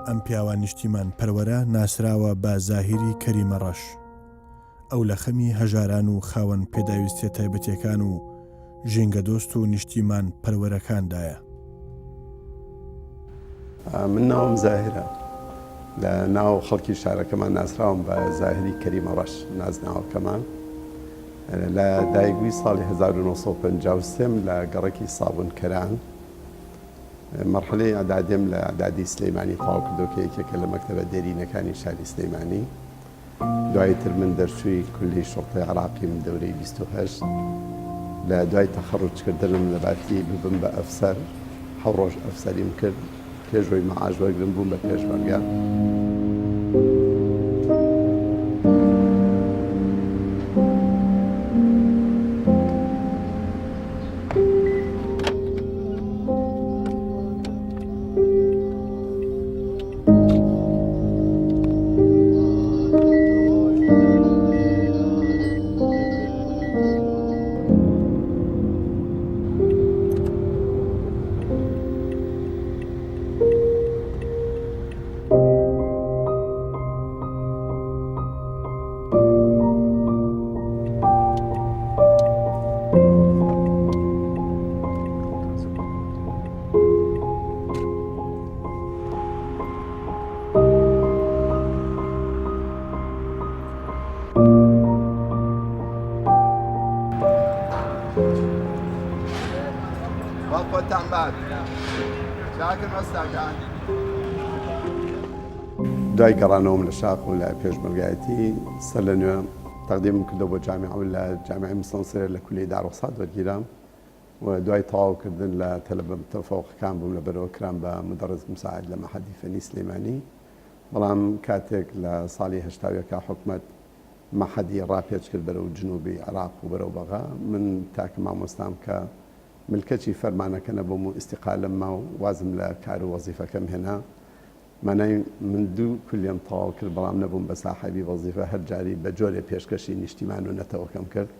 ئەم پیاوە نیشتیمان پەروەرە ناسراوە بە زاهیری کەریمە ڕەش، ئەو لە خەمی هەژاران و خاوەن پێداویستیە تایبەتیەکان و ژینگە دۆست و نیشتیمان پەروەرەکاندایە. من ناوم زاهرە، لە ناو خەڵکی شارەکەمان ناسراوم بە زاهری کەریمە ڕەش نازناوەکەمان. لە دایکبووی ساڵی 1953 لە گەڕێکی سابونکەران مەرحەلەی ئەعدادیم لە ئەعدادی سلەیمانی تەواو کردو کە یەکێکە لە مەکتەبە دێرینەکانی شاری سلەیمانی. دواییتر من دەرچووی کولی شۆڕتەی عراقیم دەورەی 28. لە دوای تەخەڕوجکردنم لەباتی ببم بە ئەفسەر، 7 ڕۆژ ئەفسەریم کرد، پێشەوەی مەعاش وەرگرم بووم بە پێشمەرگە. دوای گەڕانەوەم لە شاق و لە پێشمەرگایەتی سەر لە نوێ تەقدیمم کردەوە بۆ جامعە و لە جامعەی مستەنسیرە لە کولەی دارەسات وەرگیرام و دوای تەواوکردن لە تەلەبە تەفەوقەکان بووم لەبەرەوە کرام بە مدەرس مساعد لە مەحەدی فەنی سلەیمانی. بەڵام کاتێک لە ساڵی 80 حکومەت مەحەدی ڕاپێچ کرد بەرەو جنوبی عراق و بەرەو بەغا، من تاکە مامۆستام کە ملکەتی فەرمانەکە نەبووم و ئیستیقالەم ما و وازم لە کار و وەزیفەکەم هێنا. مانای من دوو کولیەم تەواو کرد، بەڵام نەبووم بە ساحەبی وەزیفە، هەر جاری بە جۆرێ پێشکەشی نیشتیمان و نەتەوەکەم کرد.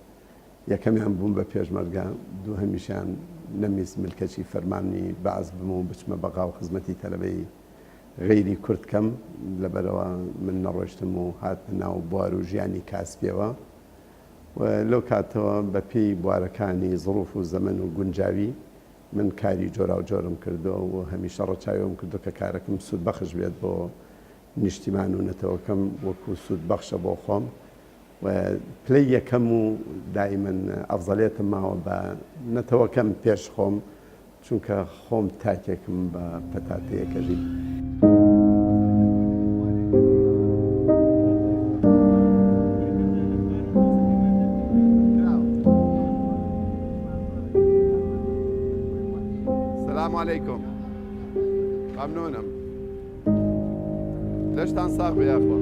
یەکەمیان بووم بە پێشمەرگە، دووهەمیشیان نەمیست ملکەتی فەرمانی بەعز بم و بچمە بەغا و خزمەتی تەلەبەی غەیری کوردکەم. لەبەرەوە من نەڕۆشتم و هاتمە ناو بوار و ژیانی کاسپیەوە و لەو کاتەوە بە پێی بوارەکانی زڕوف و زەمن و گونجاوی من کاری جۆرا و جۆرم کردەوە و هەمیشە ڕەچاوم کردو کە کارەکەم سوود بەخش بێت بۆ نیشتیمان و نەتەوەکەم وەکو سوود بەخشە بۆ خۆم. و پلەی یەکەم و دائیمەن ئەفزەڵێتم ماوە بە نەتەوەکەم پێش خۆم، چونکە خۆم تاکێکم بە پەتاتەیەکەژی. السلام عليكم. ممنونم. ليشتان صاحبي يا اخوان.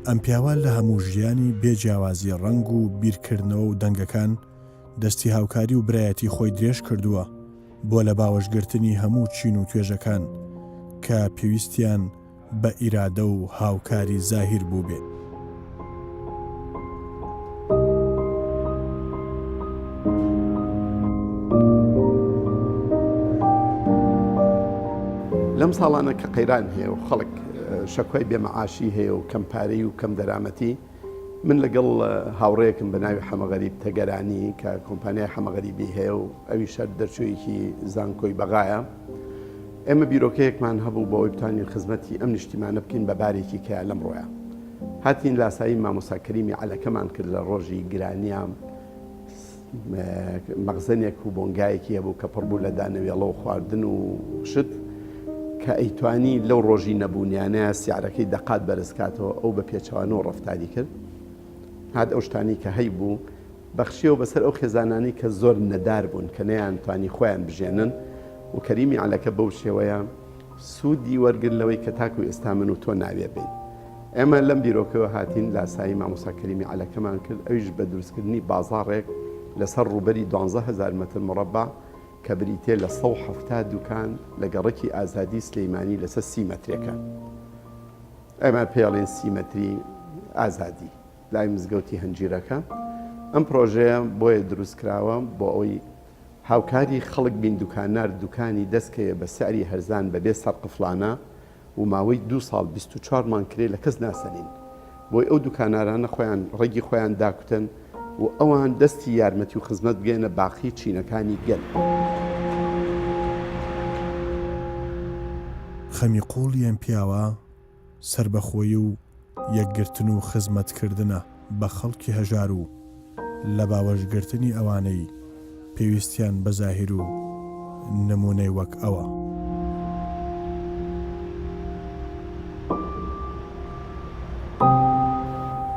ئەم پیاوە لە هەموو ژیانی بێجیاوازی ڕەنگ و بیرکردنەوە و دەنگەکان دەستی هاوکاری و برایەتی خۆی درێژ کردووە بۆ لە باوەشگرتنی هەموو چین و توێژەکان کە پێویستیان بە ئیرادە و هاوکاری زاهیر بوو بێ. لەم ساڵانە کە قەیران هەیە و خەڵک شەکوای بێمەعاشی هەیە و کەمپارەی و کەم دەرامەتی، من لەگەڵ هاوڕەیەکم بە ناوی حەمەغەریب تەگەرانی کە کۆمپانیای حەمەغەریبی هەیە و ئەوی شەر دەرچوویەکی زانکۆی بەغایە، ئێمە بیرۆکەیەکمان هەبوو بۆ ئەوی بتوانین خزمەتی ئەم نیشتیمانە بکەین بە بارێکی کە لەم ڕۆیە. هاتین لاسایی مامۆستا کەریمی عەلەکەمان کرد لە ڕۆژی گرانیە، مەخزەنێک و بۆنگایەکی هەبوو کە پڕبوو لە دانەوێڵە و خواردن و شت کە ئەیتوانی لەو ڕۆژی نەبوونیانەیە سیارەکەی دەقات بەرزکاتەوە، ئەو بە پێچەوانەوە ڕەفتاری کرد. هات ئەو شتانی کە هەی بوو بەخشیەوە بەسەر ئەو خێزانانی کە زۆر نەدار بوون کە نەیانتوانی خۆیان بژێنن و کەریمی عەلەکە بەو شێوەیە سوودی وەرگرت لەوەی کە تاکو ئێستا من و تۆ ناوێ بین. ئێمە لەم بیرۆکەوە هاتین لاسایی مامۆستا کەریمی عەلەکەمان کرد، ئەویش بە دروستکردنی بازاڕێک لەسەر ڕووبەری 12000 مەتر مربع کە بریتێ لە 170 دوکان لە گەڕێکی ئازادی سلەیمانی لەسەر 30 مەترێکە. ئەمە پێڵێن 30 مەتری ئازادی لای مزگەوتی هەنجیرەکە. ئەم پرۆژەیە بۆیە دروستکراوە بۆ ئەوەی هاوکاری خەڵک بین دوکانار دوکانی دەستکەیە بە سعری هەرزان بەبێ سەرقفڵانە و ماوەی 2 ساڵ 24 مان کرێ لە کەس ناسەنین بۆی ئەو دوکانارانە خۆیان ڕێگی خۆیان داکوتن و ئەوان دەستی یارمەتی و خزمەت بگەێنە باقی چینەکانی گەل. خەمی قوڵی ئەم پیاوە سربەخۆیی و یەکگرتن و خزمەتکردنە بە خەڵکی هەژار و لە باوەشگرتنی ئەوانەی پێویستیان بە زاهیر و نمونەی وەک ئەوە.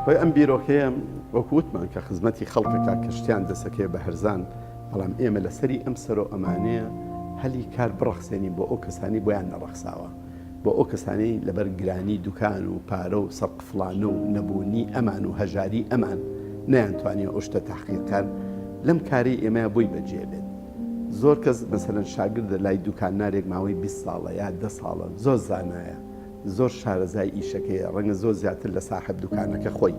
بۆی ئەم بیرۆکەیە وەکووتمان کە خزمەتی خەڵکەکە کەشتیان دەسەکەی بە هەرزان، بەڵام ئێمە لەسەری ئەم سەرۆ ئەمانەیە هەلی کار بڕەخسێنی بۆ ئەو کەسانی بۆیان نەڕەخساوە، بۆ ئەو کەسانی لەبەر گرانی دوکان و پارە و سەرقفڵانە و نەبوونی ئەمان و هەژاری ئەمان نەیانتوانێت ئەو شتە تەحقیقکار لەم کاری ئێمە بۆی بەجێ بێت. زۆر کەس مەسەلەن شاگردە لای دوکانارێک ماوەی 20 ساڵە یا 10 ساڵە زۆر زانایە، زۆر شارەزای ئیشەکەیە، ڕەنگە زۆر زیاتر لە ساحب دوکانەکە خۆی،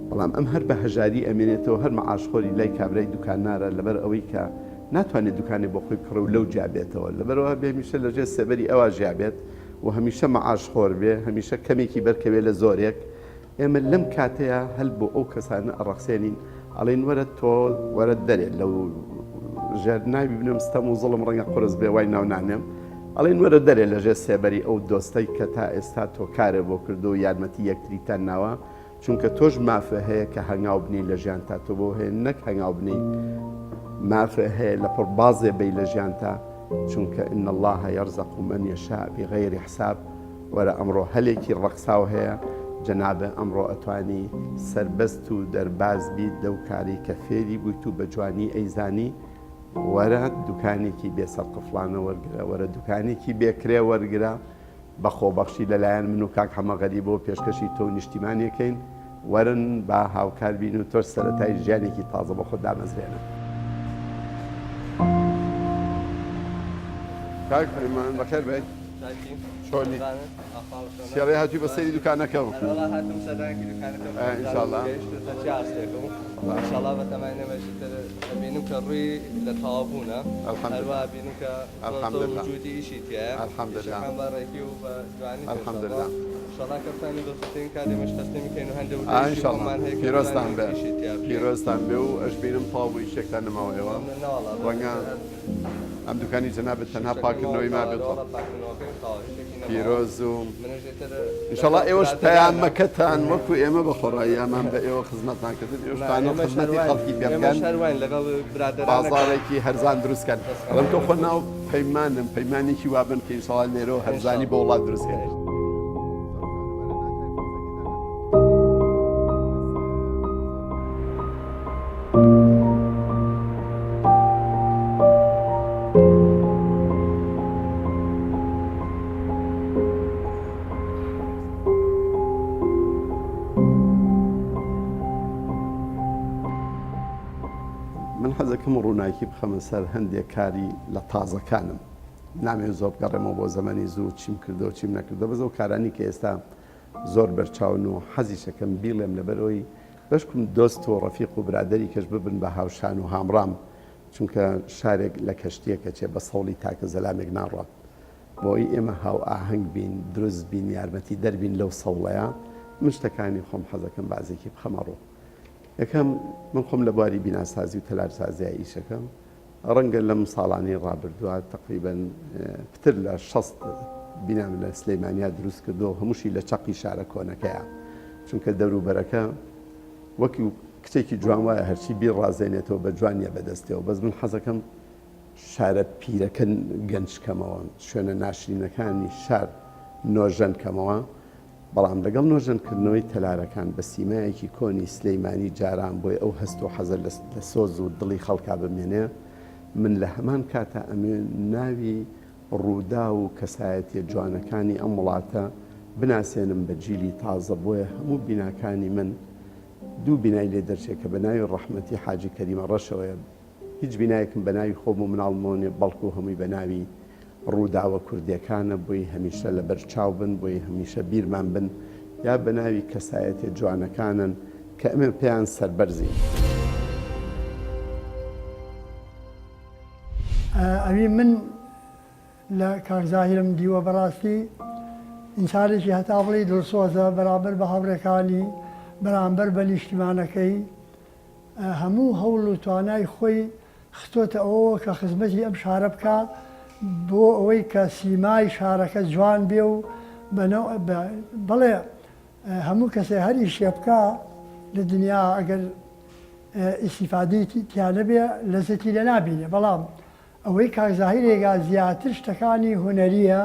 بەڵام ئەم هەر بە هەژاری ئەمێنێتەوە هەر مەعاشخۆری لای کابرای دوکانارە لەبەر ئەوەی کە ناتوانێت دوکانی بۆ خۆی کڕە و لەو جیابێتەوە، لەبەرەوە بێمیشە لەژێ سەبەری ئەوە ژیابێت و هەمیشە مەعاشخۆر بێ، هەمیشە کەمێکی بەرکەوێ لە زۆرێک. ئێمە لەم کاتەیە هەل بۆ ئەو کەسانە ئەڕەخسێنین ئەڵێن وەرە تۆ وەرە دەرێت لەو ژێر ناوی بنم ستەم و زڵم ڕەنگە قڕز بێ وای ناونانێم، ئەڵێن وەرە دەرێ لەژێ سێبەری ئەو دۆستەی کە تا ئێستا تۆ کارێ بۆ کردو و یارمەتی یەکتریتان ناوە، چونکە تۆش مافە هەیە کە هەنگاو بنی لە ژیان تا تۆ بۆ هەیە نەک هەنگاو بنی مافە هەیە لە پڕ بازێ بی لە ژیان تا، چونکە ئین الله یەرزەق من یەشاء بغەیری حساب. وەرە ئەمڕۆ هەلێکی ڕەخساو هەیە جەنابە ئەمڕۆ ئەتوانی سربەست و دەرباز بیت لەو کاری کە فێری بوویت و بە جوانی ئەیزانی، وەرە دوکانێکی بێسەرقفڵانە وەرگرە، وەرە دوکانێکی بێکرێ وەرگرە بە خۆبەخشی لەلایەن من و کاک حەمەغەری بۆ پێشکەشی تۆ نیشتیمانیەکەین، وەرن با هاوکار بین و تۆش سەرەتای ژیانێکی تازە بە خۆت دامەزرێنە. کاک فەرمان بەخێر بێت. چۆنی سیاڕێ هاتووی بە سەیری دوکانەکەم؟ هاتم سەردانکی دوکانەکەم ئینشاءالله ئینشاءالله بەتەمانەمەشی بینم کە ڕووی لە تەواوبوونە، هەروە بینم کە وجودی ئیشی تایە ڕێکی و بە جوانی ئینشاءالله کەفتانی دۆستین کاتێمەش تەستێمی کەین و هەندێک ئینشاءالله پیرۆزتان بێ، پیرۆزتان بێ و ئەش بینم تەواوبووی شتێکتان نەماوە ئێوە ڕەنگە ئەم دوکانی جەنابەت تەنها پاکردنەوەی ما بێت پیرۆز و ئینشاءالله ئێوەش پەیامەکەتان وەکو ئێمە بە خۆڕایی ئەمان بە ئێوە خزمەتانکردن، ئێوەشتانە خزمەتی خەڵکی پێ بکەن، بازاڕێکی هەرزان دروستکەن. ئەڵەم تۆ خۆ ناو پەیمانم پەیمانێکی وابن کە ئینشاءالله لێرەوە هەرزانی بۆ وڵات دروستکەن. من حەزەکەم ڕووناکی بخەمە سەر هەندێک کاری لە تازەکانم، نامێ زۆر بگەڕێمەوە بۆ زەمانی زوو چیم کردەوە چیم نەکردە، بەزە و کارانی کە ئێستا زۆر بەرچاون و حەزیشەکەم بیڵێم لەبەرەوەی بەشکم دۆست و ڕەفیق و برادری کەش ببن بە هاوشان و هامڕام، چونکە شارێک لە کەشتیەکە چێ بە سەوڵی تاکە زەلامێک ناڕات، بۆی ئێمە هاو ئاهەنگ بین، دروست بین، یارمەتی دەربین لەو سەوڵەیە. من شتەکانی خۆم حەزەکەم بازێکی بخەمە ڕوو. یەکەم من خۆم لە بواری بیناسازی و تەلارسازیای ئیشەکەم ڕەنگە لەم ساڵانی ڕابردووە تقریبەن پتر لە 60 بینام لە سلەیمانیا دروست کردو، هەمووشی لە چەقی شارە کۆنەکەیە، چونکە دەوروبەرەکە وەکی کچێکی جوان وایە هەرچی بیر ڕازێنێتەوە بە جوانیە بەدەستێەوە. بەس من حەزەکەم شارە پیرەکە گەنجکەمەوە، شوێنە ناشرینەکانی شار نۆژەنکەمەوە، بەڵام لەگەڵ نۆژەنکردنەوەی تەلارەکان بە سیمایەکی کۆنی سلەیمانی جاران بۆی ئەو هەست و حەزە لە سۆز و دڵی خەڵکا بمێنێ، من لە هەمان کاتە ئەمێ ناوی ڕوودا و کەسایەتی جوانەکانی ئەم وڵاتە بناسێنم بە جیلی تازە. بۆیە هەموو بیناکانی من دوو بینای لێ دەرچێت کە بە ناوی ڕەحمەتی حاجی کەریمە ڕەشەوەیە، هیچ بینایەکم بە ناوی خۆم و مناڵمۆنێ بەڵکو و هەمووی بە ناوی ڕووداوە کوردیەکانە، بۆی هەمیشە لە بەرچاو بن، بۆی هەمیشە بیرمان بن، یا بە ناوی کەسایەتی جوانەکانن کە ئەمە پێیان سەربەرزین. ئەوی من لە کاکزاهیرم دیوە بەڕاستی ئینسانێکی هەتا بڵی دڵسۆزە بەرامبەر بە هاوڕێکانی بەرامبەر بە نیشتیمانەکەی هەموو هەوڵ و توانای خۆی خستۆتە ئەوە کە خزمەتی ئەم شارە بکە بۆ ئەوەی کە سیمای شارەکە جوان بێ و بەڵێ هەموو کەسێ هەری شێ بکە لە دنیا ئەگەر ئیسیفادەی تیانە بێ لەزەتی لە نابینێ، بەڵام ئەوەی کاکزاهیرێکا زیاتر شتەکانی هونەریە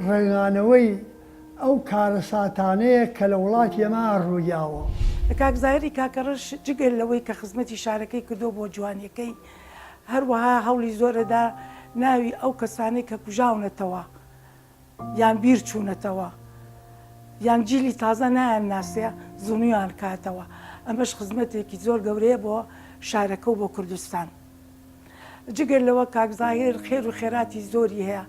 ڕێگانەوەی ئەو کارە ساتانەیە کە لە وڵاتی ئەمە ڕوویاوە. کاکزاهیری کاکەڕەش جگەل لەوەی کە خزمەتی شارەکەی کردو بۆ جوانیەکەی هەروەها هەوڵی زۆرەدا ناوی ئەو کەسانەی کە کوژاونەتەوە یان بیر چوونەتەوە یان جیلی تازە نایان ناسێ زوونیان کاتەوە. ئەمەش خزمەتێکی زۆر گەورەیە بۆ شارەکە و بۆ کوردستان. جگەل لەوە کاکزاهیر خێر و خێراتی زۆری هەیە.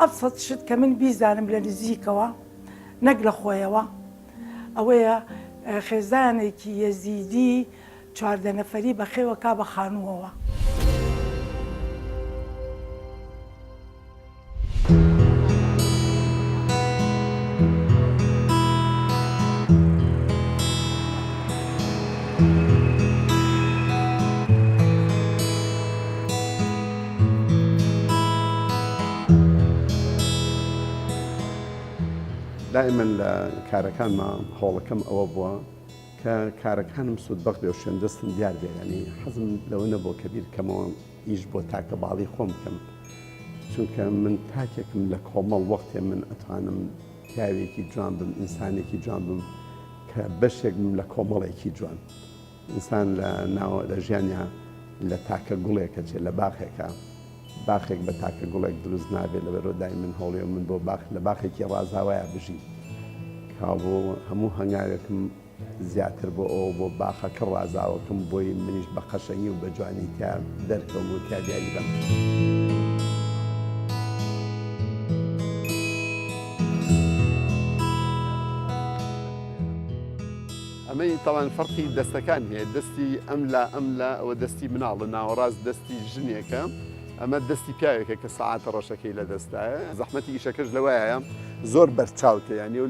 ئەبسەد شت کە من بیزانم لە نزیکەوە نەک لە خۆیەوە ئەوەیە خێزانێکی یەزیدی 14 نەفەری بەخێوە کا بە خانووەوە. دائما لە کارەکانمە هەوڵەکەم ئەوە بووە کە کارەکانم سوودبەخت بێ و شوێن دەستم دیار بێ، ینی حەزم لەوە نەبوو کە بیر کەمەوە ئیش بۆ تاکە باڵی خۆم بکەم، چونکە من تاکێکم لە کۆمەڵ وەختێ من ئەتوانم پیاوێکی جوان بم، ئینسانێکی جوان بم کە بەشێکم لە کۆمەڵێکی جوان. ئینسان لە ژیانیا لە تاکە گوڵێکە چێ لە باخێکە باخێک بە تاکە گوڵێک دروست نابێت، لەبەرەوە دای من هەوڵێ من بۆ لە باخێکی ڕازاوایە بژی کابۆ هەموو هەنگاوێکم زیاتر بۆ ئەوە بۆ باخەکە ڕازاوەکەم بۆی منیش بە قەشەنگی و بە جوانی تا دەرکەم و تا دیاری بم. ئەمەی تاوان فەرقی دەستەکان هەیە، دەستی ئەم لە ئەوە دەستی مناڵە ناوەڕاست دەستی ژنێکە، ئەمە دەستی پیاوێکە کە سەعاتە ڕەشەکەی لە دەستایە. زەحمەتی ئیشەکەش لەوەیە زۆر بەرچاوتە، ینی و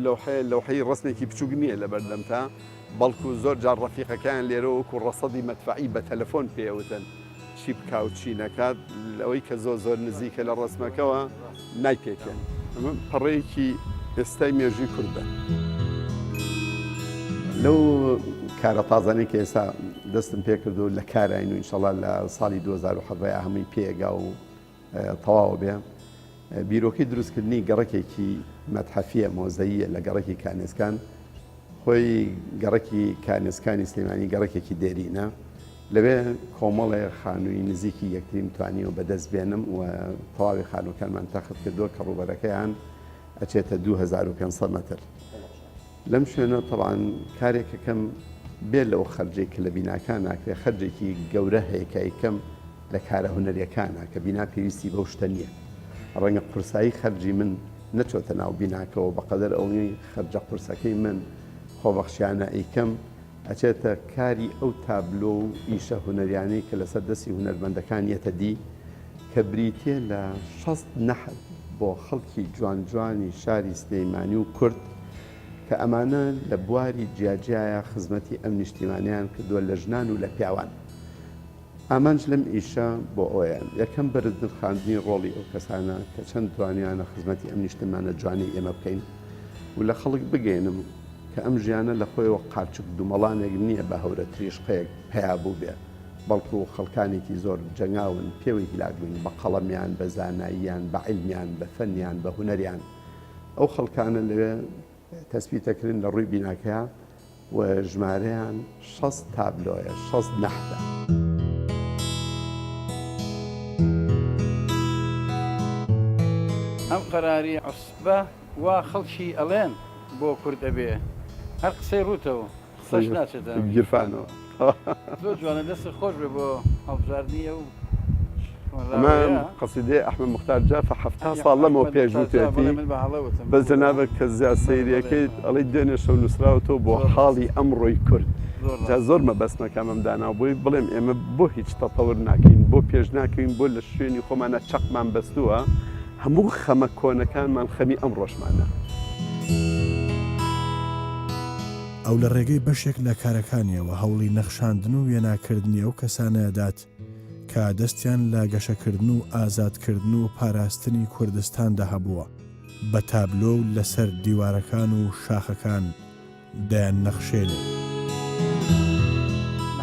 لەوحەی ڕستێکی بچووک نییە لە بەردەمتا، بەڵکو زۆر جار ڕەفیقەکان لێرە وەکو ڕەسەدی مەدفەعی بە تەلەفۆن پێوتن چی بکا و چی نەکات، ئەوەی کە زۆر نزیکە لە ڕسمەکەەوە نایپێکێن. ئەمە پەڕەیەکی ئێستای مێژووی کوردە. لەو کارە تازانەی کە ئێستا دەستم پێ کردو لە کاراین و ئینشەڵا لە ساڵی 2017 هەمووی پێگا و تەواو بێ، بیرۆکەی دروستکردنی گەڕەکێکی مەتحەفیە مۆزەییە لە گەڕێکی کانێسکان. خۆی گەڕێکی کانێسکانی سلێمانی گەڕێکێکی دێرینە، لەوێ کۆمەڵێ خانووی نزیکی یەکترین توانی و بەدەست بێنم و تەواوی خانووکانمان تەخت کردووە کە ڕوبەرەکەیان ئەچێتە 2500 مەتر. لەم شوێنە طبعاً کارێکەکەم بێ لەو خەرجێک کە لە بیناکان ناکرێت خەرجێکی گەورە هەیە کە یکەم لە کارە هونەریەکانە کە بینا پێویستی بەو شتە نییە. ڕەنگە قورسایی خەرجی من نەچۆتە ناو بیناکەەوە بەقەدەر ئەوەی خەرجە قورسەکەی من خۆبەخشیانە ئەیکەم ئەچێتە کاری ئەو تابلۆ و ئیشە هونەریانەی کە لەسەر دەستی هونەرمەندەکان یەتە دی کە بریتە لە 6 نەحت بۆ خەڵکی جوانی شاری سلەیمانی و کورد کە ئەمانە لە بواری جیاجایە خزمەتی ئەم نیشتیمانیان کردووە لە ژنان و لە پیاوان. ئامانج لەم ئیشە بۆ ئەویان یەکەم بەرزخواندنی ڕۆڵی ئەو کەسانە کە چەند توانیانە خزمەتی ئەم نیشتیمانە جوانی ئێمە بکەین و لە خەڵک بگەێنم کە ئەم ژیانە لە خۆیەوە قاچک دوومەڵانێک نییە بە هەورە تریشقەیەک پیا بوو بێ، بەڵکو خەڵکانێکی زۆر جەنگاون پێوەی هیلاگوین بە قەڵەمیان بە زاناییان بە عیلمیان بە فەنیان بە هونەریان. ئەو خەڵکانە لەوێ تەسبیتەکردن لە ڕووی بیناکەیە و ژمارەیان 6 تابلۆیە 6 نەحتە. ئەم قەراری عوسبە وا خەڵکی ئەڵێن بۆ کورد ئەبێ هەر قسەی ڕووتەوە قسەش ناچێتە گیرفانەوە. زۆر جوانە، دەست خۆش بێ بۆ هەڵبژاردنیە و ئەمە قەسیدەی ئەحمەد مختار جافە هەفتا ساڵ لەمەوە پێشوتێتی بەس جەنابەت کە زیاد سەیریەکەیت ئەڵی دوێنێ شەو نووسراوەتەوە بۆ حاڵی ئەمڕۆی کورد جا زۆر مەبەستمەکەم ئەم داناو بۆی بڵێم ئێمە بۆ هیچ تەتەور ناکەین بۆ پێش ناکەین بۆ لە شوێنی خۆمانە چەقمان بەستووە هەموو خەمە کۆنەکانمان خەمی ئەم ڕۆژمانە. ئەو لە ڕێگەی بەشێک لە کارەکانیەوە هەوڵی نەخشاندن و وێناکردنی ئەو کەسانەدات کە دەستیان لە گەشەکردن و ئازادکردن و پاراستنی کوردستاندا هەبووە بە تابلۆ و لەسەر دیوارەکان و شاخەکان دایان نەخشێنێ.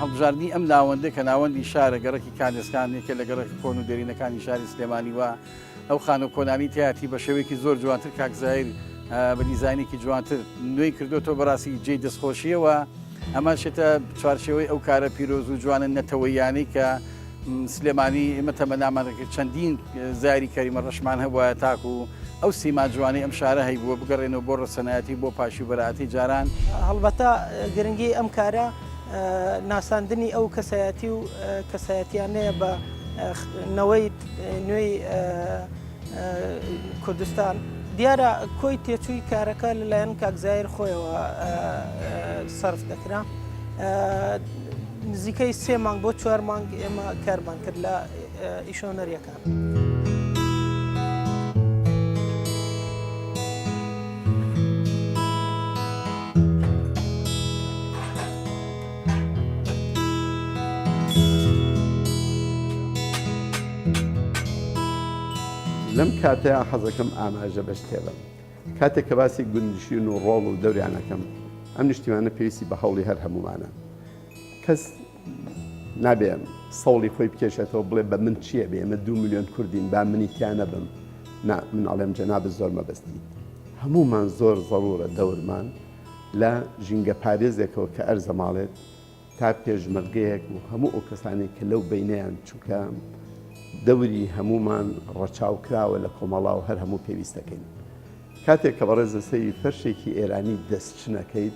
هەڵبژاردننی ئەم ناوەندە کە ناوەندی شارە گەڕێکی کاندستانێکە لە گەڕێک کۆن و دەرینەکانی شاری سلێمانی وە ئەو خانە کۆنانی تیاتی بە شێوەیەکی زۆر جوانتر کاکزایر بە دیزانێکی جوانتر نوێی کردوەوە بەڕاستی جێی دەستخۆشیەوە ئەمە شێتە چوارچێوەی ئەو کارە پیرۆز و جوانە نەتەوەیانەی کە سلێمانی ئێمە تەمەنامانەکە چەندین زاری کەریمە ڕەشمان هەبووە تاکو و ئەو سیما جوانی ئەم شارە هەیبووە بگەڕێنەوە بۆ ڕەسەنایەتی بۆ پاشی و بەراعەتی جاران. هەڵبەتە گرنگی ئەم کارە ناساندنی ئەو کەسایەتی و کەسایەتیانەیە بە نەوەی نوێی کوردستان. دیارە کۆی تێچووی کارەکە لەلایەن کاکزایر خۆیەوە سەرف دەکرا. نزیکەی 3 مانگ بۆ 4 مانگ ئێمە کارمان کرد لە ئیشۆنەریەکان. لەم کاتەیە حەزەکەم ئاماژە بە شتێبم کاتێک کە باسی گوندشین و ڕۆڵ و دەوریانەکەم ئەم نیشتیمانە پێویستی بە هەوڵی هەر هەمومانە کەس نابێم سەوڵی خۆی بکێشێتەوە بڵێ بە من چییە بێ ئێمە 2 میلیۆن کوردین با منی تیانە بم من ئەڵێم جەنابەت زۆر مەبەستی هەمومان زۆر زەڕورە دەورمان لە ژینگە پارێزێکەوە کە ئەرزە ماڵێت تا پێشمەرگەیەک و هەموو ئەو کەسانێک کە لەو بینیان چووکە دەوری هەمومان ڕەچاو کراوە لە کۆمەڵا و هەر هەموو پێویستەکەین کاتێک کە بەڕێزە سەری فەرشێکی ئێرانی دەستچنەکەیت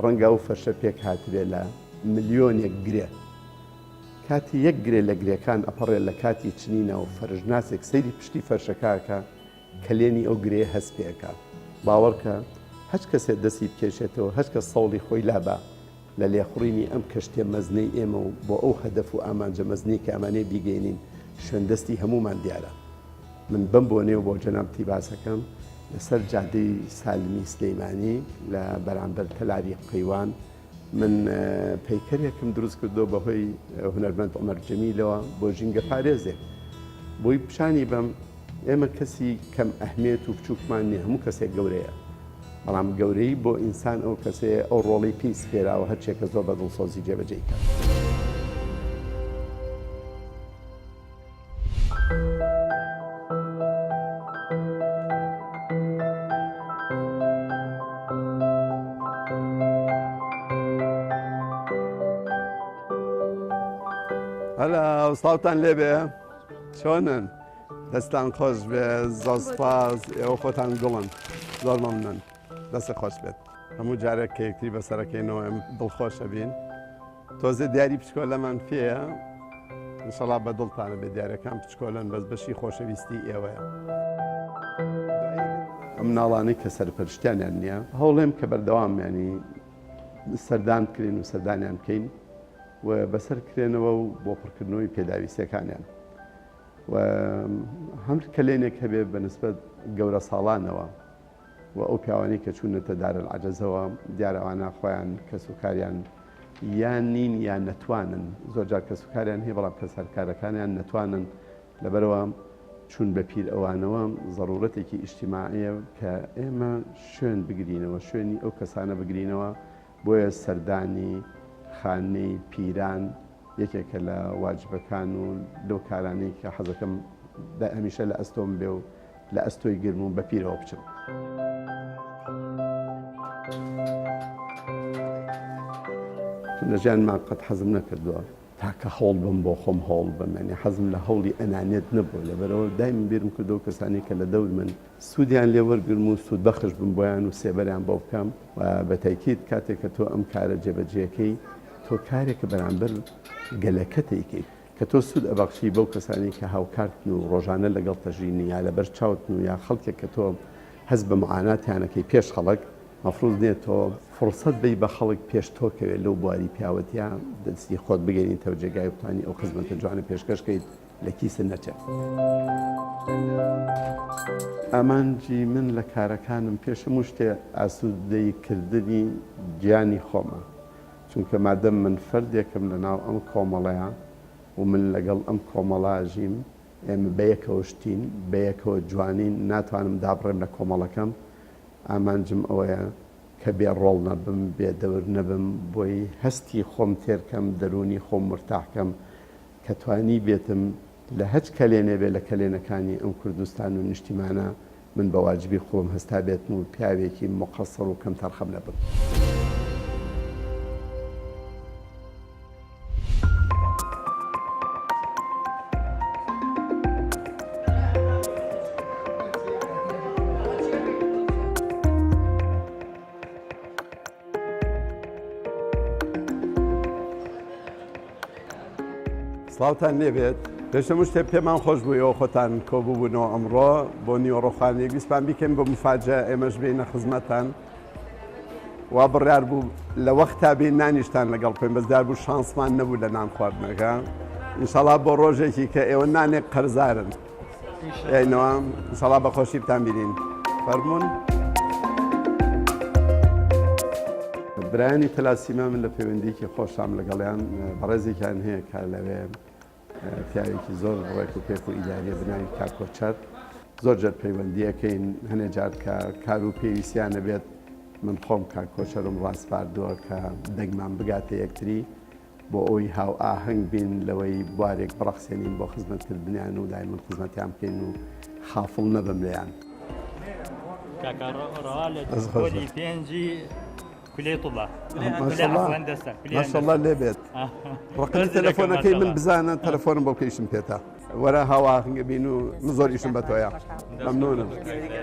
ڕەنگە و فەرشە پێک هاتوێ لە ملیۆنێک گرێ کاتی یەک گرێ لە گرێکان ئەپەڕێت لە کاتی چنینە و فەرژناسێک سەیری پشتی فەرشەکەکە کەلێنی ئەو گرێ هەست پێەکە باوەڕکە هەچ کەسێ دەستی بکێشێتەوە هەچ کەس سەوڵی خۆی لابە لە لێخوڕینی ئەم کەشتێ مەزنەی ئێمە و بۆ ئەو هەدەف و ئامانجە مەزنەی کە ئەمانەی بیگەینین شوێندەستی هەمومان دیارە من بم بۆ نێو بۆ جەناب تیباسەکەم لەسەر جادەی سالمی سلەیمانی لە بەرامبەر تەلاری قەیوان من پەیکەرێکم دروست کردو بەهۆی هونەرمەند عومەر جەمیلەوە بۆ ژینگە پارێزێک بۆی پیشانی بەم ئێمە کەسی کەم ئەهمێت و بچووکمان نیە هەموو کەسێک گەورەیە بەڵام گەورەی بۆ ئینسان ئەو کەسێ ئەو ڕۆڵی پیس فێراوە هەرچێکە زۆر بە دڵسۆزی جێبەجێ کات. هەلا وسڵاوتان لێبێ چۆنن دەستان خۆش بێ زۆر سپاس ئێوە خۆتان گوڵن زۆر مەمنون دەستە خۆش بێت هەموو جارێک کە یەکتری بەسەرەکەینەوە ئێمە دڵخۆشە بین تۆزێ دیاری پچکۆلەمان پێیە ئینشەڵا بە دڵتانە بێ دیارەکان پچکۆلن بەس بەشی خۆشەویستی ئێوەیە ئەم ناڵانەی کە سەرپەرشتیانیان نییە هەوڵێم کە بەردەوام ینی سەردان بکرێن و سەردانیان بکەین و بەسەر کرێنەوە و بۆ پڕکردنەوەی پێداویستەکانیان و هەم کلێنێک هەبێ بەنسبەت گەورە ساڵانەوە و ئەو پیاوانەی کە چوونەتە دارالعەجەزەوە دیارەوانە خۆیان کەسوکاریان یان نین یان نەتوانن زۆرجار کەسوکاریان هەیە بەڵام کە سەرکارەکانیان نەتوانن لەبەرەوە چوون بە پیر ئەوانەوە ضرورەتێکی ئیجتیماعیە کە ئێمە شوێن بگرینەوە شوێنی ئەو کەسانە بگرینەوە بۆیە سەردانی خانەی پیران یەکێکە لە واجبەکان و لەو کارانەی کە حەزەکەم هەمیشە لە ئەستۆم بێ و لە ئەستۆی گرم و بە پیرەوە بچم. لە ژیانمان قەت حەزم نەکردووە تاکە هەوڵ بم بۆ خۆم هەوڵ بم ینی حەزم لە هەوڵی ئەنانێت نەبوو لەبەرەوە دایم بیرم کردەوە کەسانی کە لە دەور من سوودیان لێ وەرگرم و سوود بەخش بم بۆیان و سێبەریان بۆ بکەم و بە تاکید کاتێک کە تۆ ئەم کارە جێبەجێەکەی تۆ کارێکە بەرامبەر گەلەکەتێکی کە تۆ سوود ئەبەخشی بەو کەسانی کە هاوکارتن و ڕۆژانە لەگەڵ تەژینی یا لەبەر چاوتن و یا خەڵکێک کە تۆ هەز بە معاناتیانەکەی پێش خەڵک مەفروض نییە تۆ فرسەت بی بە خەڵک پێش تۆکەوێت لەو بواری پیاوەتیە دەستی خۆت بگەینی تەوجێگای بتوانانی ئەو خزمەتە جوانە پێشکەشکەیت لە کیسە نەچێت. ئامانجی من لە کارەکانم پێشم و شتێ ئاسوودەیکردنی گیانی خۆمە، چونکە مادەم من فەردێکم لە ناو ئەم کۆمەڵەیە و من لەگەڵ ئەم کۆمەڵاژیم ئێمە بەیەکەوە شتین بەیەکەوە جوانین ناتوانم دابڕێم لە کۆمەڵەکەم. ئامانجم ئەوەیە کە بێ ڕۆڵ نەبم بێ دەور نەبم بۆی هەستی خۆم تێرکەم دەرونی خۆم مرتاحکەم کە توانی بێتم لە هەچ کەلێنێ بێ لە کەلێنەکانی ئەم کوردستان و نیشتیمانە من بە واجبی خۆم هەستا بێتم و پیاوێکی مقەسەر و کەم تەرخەم نەبم. سڵاوتان لێبێت. پێشەم شتێ پێمان خۆش بوویەوە خۆتان کۆبووبوونەوە ئەمڕۆ بۆ نیوەڕۆخانەیەک ویسپان بیکەین بۆ مفاجە ئێمەش بینە خزمەتان وا بڕیار بوو لە وەختا بین نانیشتان لەگەڵ بکەین بەسدار بوو شانسمان نەبوو لە نان خواردنەکە. ئینشەڵا بۆ ڕۆژێکی کە ئێوە نانێک قەرزارن ئینەوە ئینشەڵا بەخۆشی بتان بینین. فەرموون برایانی تەلاسیما من لە پەیوەندیکی خۆشام لەگەڵیان بەڕێزێکیان هەیە کە لەوێ پیاوێکی زۆر ڕێک و پێک و ئیداریە بناوی کاکۆچەر زۆر جەر پەیوەندیەکەین هەنێ جار کە کار و پێویستیانە بێت من خۆم کاکۆچەرم ڕاستپاردووە کە دەگمان بگاتە یەکتری بۆ ئەوی هاو ئاهەنگ بین لەوەی بوارێک بڕەخسێنین بۆ خزمەتکردنیان و دای من خزمەتیان بکەین و خافڵ نەبم لێیان. کاکەڕەوا لە کۆلی پێنجی کولێ توڵە ماشەڵڵا لێبێت. ڕقمی تەلەفۆنەکەی من بزانە تەلەفۆنم بۆ پێیشم پێێتە وەرە هاواهنگە بین و من زۆر ئیشم بە تۆیە. مەمنونم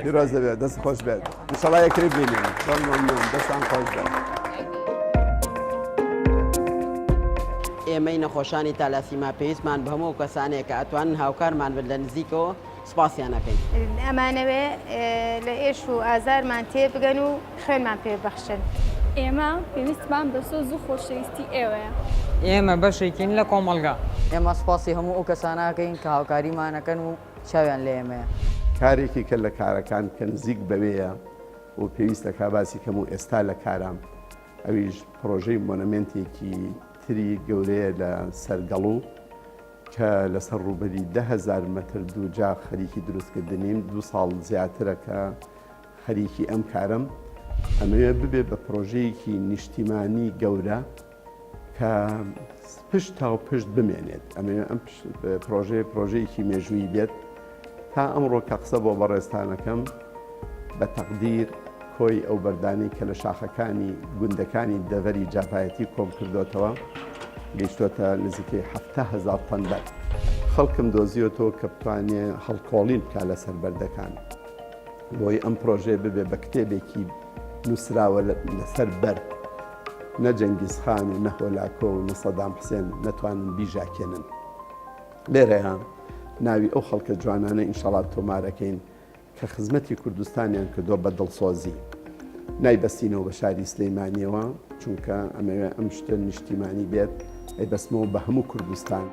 پیرۆز دەبێت دەست خۆش بێت ئینشەڵا یەکتری بینین. زۆر مەمنون دەستان خۆش بێت. ئێمەی نەخۆشانی تالاسیما پێویستمان بە هەموو کەسانێک کە ئەتوانن هاوکارمان بن لە نزیکەوە سپاسیانەکەین. ئەمانەوێ لە ئێش و ئازارمان تێ بگەن و خوێنمان پێبەخشن. ئێمە پێویستمان بە سۆز و خۆشەویستی ئێوەیە. ئێمە بەشێکین لە کۆمەلگا. ئێمە سپاسی هەموو ئەو کەساناکەین کە هاوکاریمانەکەن و چاویان لە ئێمەیە. کارێکی کە لە کارەکان کە نزیک بەوەیە و پێویستە کاباسی کەم و ئێستا لە کارام ئەویش پرۆژەی مۆنەمنتێکی تری گەورەیە لە سەرگەڵوو کە لەسەر ڕووبەری 10,000 مەتر دووجا خەریکی دروستکردنیم 2 ساڵ زیاترە کە خەریکی ئەم کارم ئەمەوێ ببێ بە پرۆژەیەکی نیشتیمانی گەورە کە پشت تا و پشت بمێنێت. ئەمەوێ ئەم پرۆژەیەکی مێژووی بێت تا ئەمڕۆ کە قسە بۆ بەڕێستانەکەم بە تەقدیر کۆی ئەو بەردانی کە لە شاخەکانی گوندەکانی دەڤەری جاپایەتی کۆم کردوتەوە گەیشتۆتە نزیکەی 7,000 تەن بەر. خەڵکم دۆزیۆتەوە کە بتوانێ هەڵکۆڵین بکا لەسەر بەردەکان بۆی ئەم پرۆژێ ببێ بە کتێبێکی نووسراوە لەسەر بەر نە جەنگیزخان و نەهۆلاکۆ و نە سەدام حوسێن نەتوانن بیژاکێنن. لێرەیە ناوی ئەو خەڵکە جوانانە ئینشەڵا تۆمارەکەین کە خزمەتی کوردستانیان کردووە بە دڵسۆزی نایبەستینەوە بە شاری سلەیمانیەوە چونکە ئەمەوێ ئەم شتە نیشتیمانی بێت ئەیبەستمەوە بە هەموو کوردستان.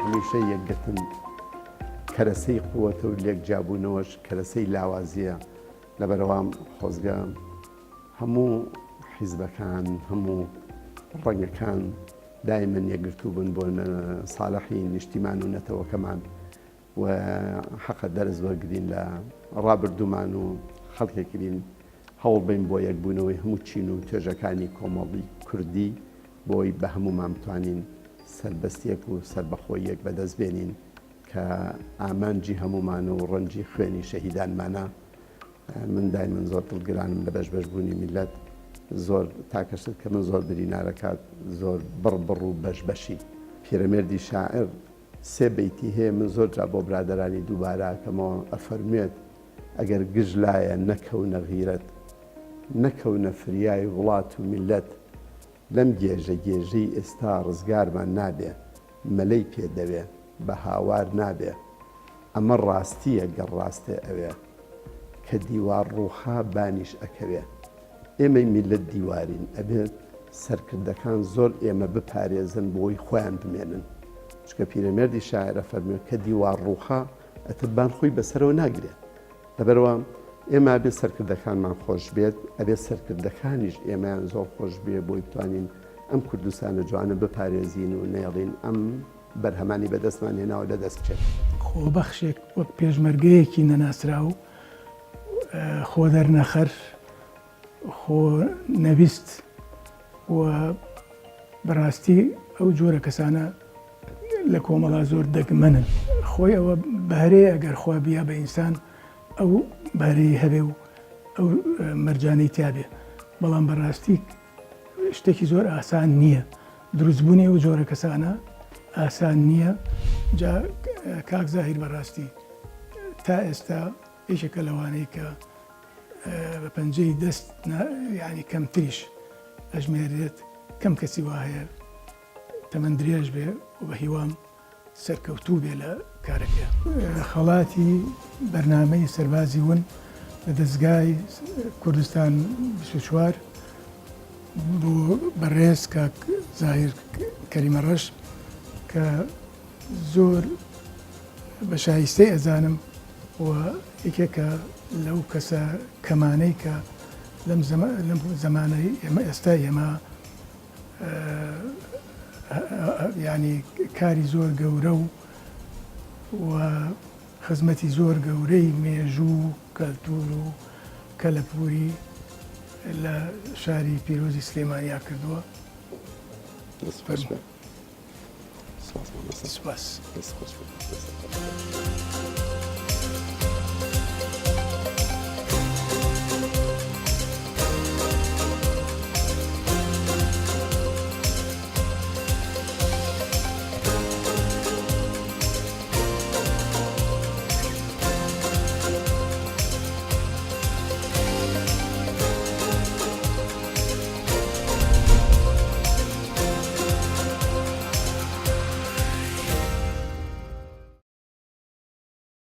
هەمیشە یەکگرتن کەرەسەی قووەتە و لێک جیابوونەوەش کەرەسەی لاوازیە. لەبەرەوام خۆزگە هەموو حیزبەکان هەموو ڕەنگەکان دایمەن یەکگرتوو بوون بۆ ساڵحی نیشتیمان و نەتەوەکەمان و حەقە دەرز وەرگرین لە ڕابردوومان و خەڵکێکی بین هەوڵ بین بۆ یەکبوونەوەی هەموو چین و توێژەکانی کۆمەڵی کوردی بۆی بە هەمومان بتوانین سەربەستیەک و سەربەخۆیەک بەدەست بێنین کە ئامانجی هەمومان و ڕەنجی خوێنی شەهیدانمانە. من دایمەن زۆر دڵگرانم لە بەشبەشبوونی میلەت زۆر تاکەشت کە من زۆر برینارەکات زۆر بڕبڕ و بەشبەشی پیرەمێردی شاعر سێ بەیتی هەیە من زۆر جا بۆ برادەرانی دووبارە کەمەوە ئەفەرموێت ئەگەر گژ لایە نەکەونە غیرەت نەکەونە فریای وڵات و میلەت لەم گێژە گێژەی ئێستا ڕزگارمان نابێ مەلەی پێدەوێ بە هاوار نابێ ئەمە ڕاستیە گەڕ ڕاستێ ئەوێ کە دیوار ڕووخا بانیش ئەکەوێ ئێمەی میلەت دیوارین ئەبێت سەرکردەکان زۆر ئێمە بپارێزن بۆی خۆیان بمێنن چکە پیرەمێردی شاعرە فەرمێ کە دیوار ڕووخا ئەتربان خۆی بەسەرەوە ناگرێت لەبەرەوە ئێمە بێ سەرکردەکانمان خۆش بێت ئەبێ سەرکردەکانیش ئێمەیان زۆر خۆش بێ بۆی بتوانین ئەم کوردستانە جوانە بپارێزین و نێڵین ئەم بەرهەمانی بەدەستمان هێناوە لەدەست بچێت خۆبەخشێک وەک پێشمەرگەیەکی نەناسرا و خۆ دەرنەخەر خۆ نەویست و بەڕاستی ئەو جۆرە کەسانە لە کۆمەڵا زۆر دەگمەنن خۆی ئەوە بەهرەیە ئەگەر خوا بیا بە ئینسان ئەو بارەی هەبێ و ئەو مەرجانەی تیابێ بەڵام بەڕاستی شتێکی زۆر ئاسان نییە دروستبوونی ئەو جۆرە کەسانە ئاسان نییە جا کاک زاهیر بەڕاستی تا ئێستا یەکێکە لەوانەیە کە بە پەنجەی دەست یعنی کەمتریش ئەژمێرێت کەم کەسی وا هەیە تەمەند درێژ بێ و بە هیوام سەرکەوتوو بێ لە کارەکە خەڵاتی بەرنامەی سەربازی ون لە دەستگای کوردستان 24 بۆ بەڕێز کاک زاهیر کەریمە ڕەش کە زۆر بە شایستەی ئەزانم و یەکێکە لەو کەسە کەمانەی کە لەم زمانەی ئێمە ئێستا ئێمە ینی کاری زۆر گەورە و خزمەتی زۆر گەورەی مێژوو کەلتور و کەلەپوری لە شاری پیرۆزی سلێمانیا کردووە. سپاس.